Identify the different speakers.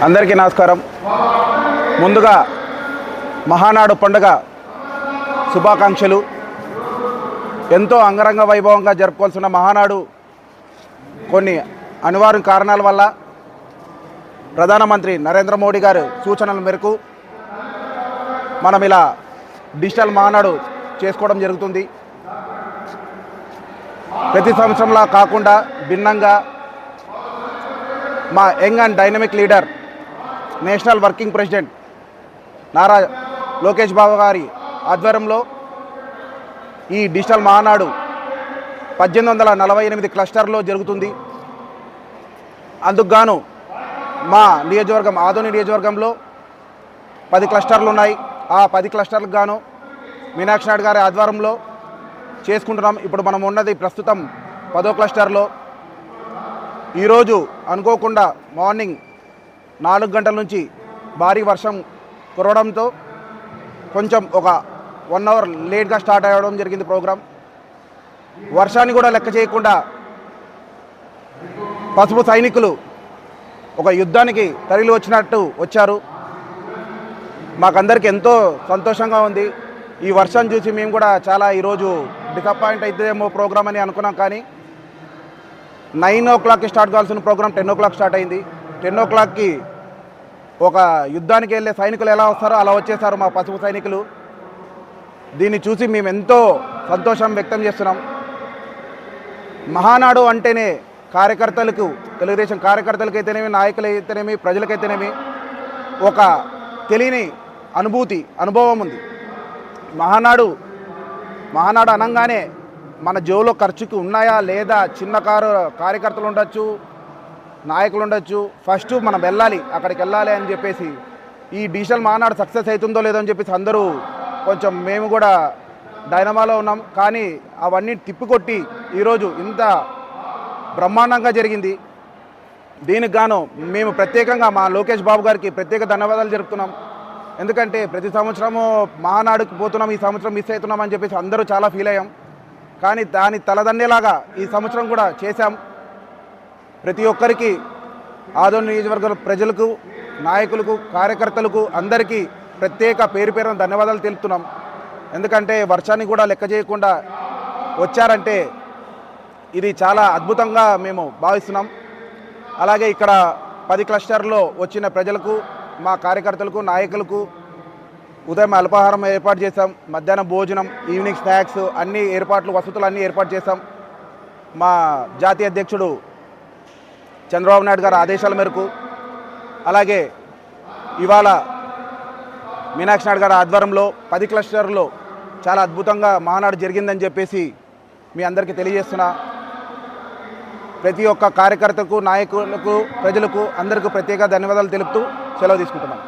Speaker 1: అందరికీ నమస్కారం. ముందుగా మహానాడు పండుగ శుభాకాంక్షలు. ఎంతో అంగరంగ వైభవంగా జరుపుకోవాల్సిన మహానాడు కొన్ని అనివార్య కారణాల వల్ల ప్రధానమంత్రి నరేంద్ర మోడీ గారి సూచనల మేరకు మనం ఇలా డిజిటల్ మహానాడు చేసుకోవడం జరుగుతుంది. ప్రతి సంవత్సరంలా కాకుండా భిన్నంగా మా young and dynamic leader, national working president Nara Lokesh Babu గారి ఆధ్వర్యంలో ఈ డిజిటల్ మహానాడు 1848 క్లస్టర్లో జరుగుతుంది. అందుకు గాను మా నియోజకవర్గం ఆదోని నియోజకవర్గంలో 10 క్లస్టర్లు ఉన్నాయి. ఆ 10 క్లస్టర్లకు గాను మీనాక్షి నాయుడు గారి ఆధ్వర్యంలో చేసుకుంటున్నాం. ఇప్పుడు మనం ఉన్నది ప్రస్తుతం 10వ క్లస్టర్లో. ఈరోజు అనుకోకుండా మార్నింగ్ 4 గంటల నుంచి భారీ వర్షం కురవడంతో కొంచెం ఒక 1 అవర్ లేట్గా స్టార్ట్ అవ్వడం జరిగింది ప్రోగ్రాం. వర్షాన్ని కూడా లెక్క చేయకుండా పసుపు సైనికులు ఒక యుద్ధానికి తరలి వచ్చినట్టు వచ్చారు. మాకందరికి ఎంతో సంతోషంగా ఉంది. ఈ వర్షం చూసి మేము కూడా చాలా ఈరోజు డిసప్పాయింట్ అవుతుందేమో ప్రోగ్రామ్ అని అనుకున్నాం. కానీ 9 o'clockకి స్టార్ట్ కావాల్సిన ప్రోగ్రామ్ 10 o'clock స్టార్ట్ అయింది. 10 o'clockకి ఒక యుద్ధానికి వెళ్ళే సైనికులు ఎలా వస్తారో అలా వచ్చేసారు మా పసుపు సైనికులు. దీన్ని చూసి మేము ఎంతో సంతోషం వ్యక్తం చేస్తున్నాం. మహానాడు అంటేనే కార్యకర్తలకు, తెలుగుదేశం కార్యకర్తలకైతేనేమి, నాయకులైతేనేమి, ప్రజలకైతేనేమి ఒక తెలియని అనుభవం ఉంది. మహానాడు అనగానే మన జోలో ఖర్చుకి ఉన్నాయా లేదా, చిన్న కార్యకర్తలు ఉండొచ్చు, నాయకులు ఉండొచ్చు, ఫస్ట్ మనం అక్కడికి వెళ్ళాలి అని చెప్పేసి ఈ డిజిటల్ మహానాడు సక్సెస్ అవుతుందో లేదో అని చెప్పేసి అందరూ కొంచెం మేము కూడా డైనమాలో ఉన్నాం. కానీ అవన్నీ తిప్పికొట్టి ఈరోజు ఇంత బ్రహ్మాండంగా జరిగింది. దీనికి గాను మేము ప్రత్యేకంగా మా లోకేష్ బాబు గారికి ప్రత్యేక ధన్యవాదాలు జరుపుతున్నాం. ఎందుకంటే ప్రతి సంవత్సరము మహానాడుకి పోతున్నాం, ఈ సంవత్సరం మిస్ అవుతున్నాం అని చెప్పేసి అందరూ చాలా ఫీల్ అయ్యాం. కానీ దాని తలదన్నేలాగా ఈ సంవత్సరం కూడా చేశాం. ప్రతి ఒక్కరికి, ఆదోని నియోజకవర్గ ప్రజలకు, నాయకులకు, కార్యకర్తలకు అందరికీ ప్రత్యేక పేరున ధన్యవాదాలు తెలుపుతున్నాం. ఎందుకంటే వర్షాన్ని కూడా లెక్క చేయకుండా వచ్చారంటే ఇది చాలా అద్భుతంగా మేము భావిస్తున్నాం. అలాగే ఇక్కడ 10 క్లస్టర్లో వచ్చిన ప్రజలకు, మా కార్యకర్తలకు, నాయకులకు ఉదయం అల్పాహారం ఏర్పాటు చేశాం. మధ్యాహ్నం భోజనం, ఈవినింగ్ స్నాక్స్ అన్ని ఏర్పాట్లు, వసతులు అన్నీ ఏర్పాటు చేశాం. మా జాతీయ అధ్యక్షుడు చంద్రబాబు నాయుడు గారి ఆదేశాల మేరకు. అలాగే ఇవాళ మీనాక్షి నాయుడు గారి ఆధ్వర్యంలో 10 క్లస్టర్లో చాలా అద్భుతంగా మహానాడు జరిగిందని చెప్పేసి మీ అందరికీ తెలియజేస్తున్నా. ప్రతి ఒక్క కార్యకర్తకు, నాయకులకు, ప్రజలకు అందరికీ ప్రత్యేక ధన్యవాదాలు తెలుపుతూ సెలవు తీసుకుంటున్నాం.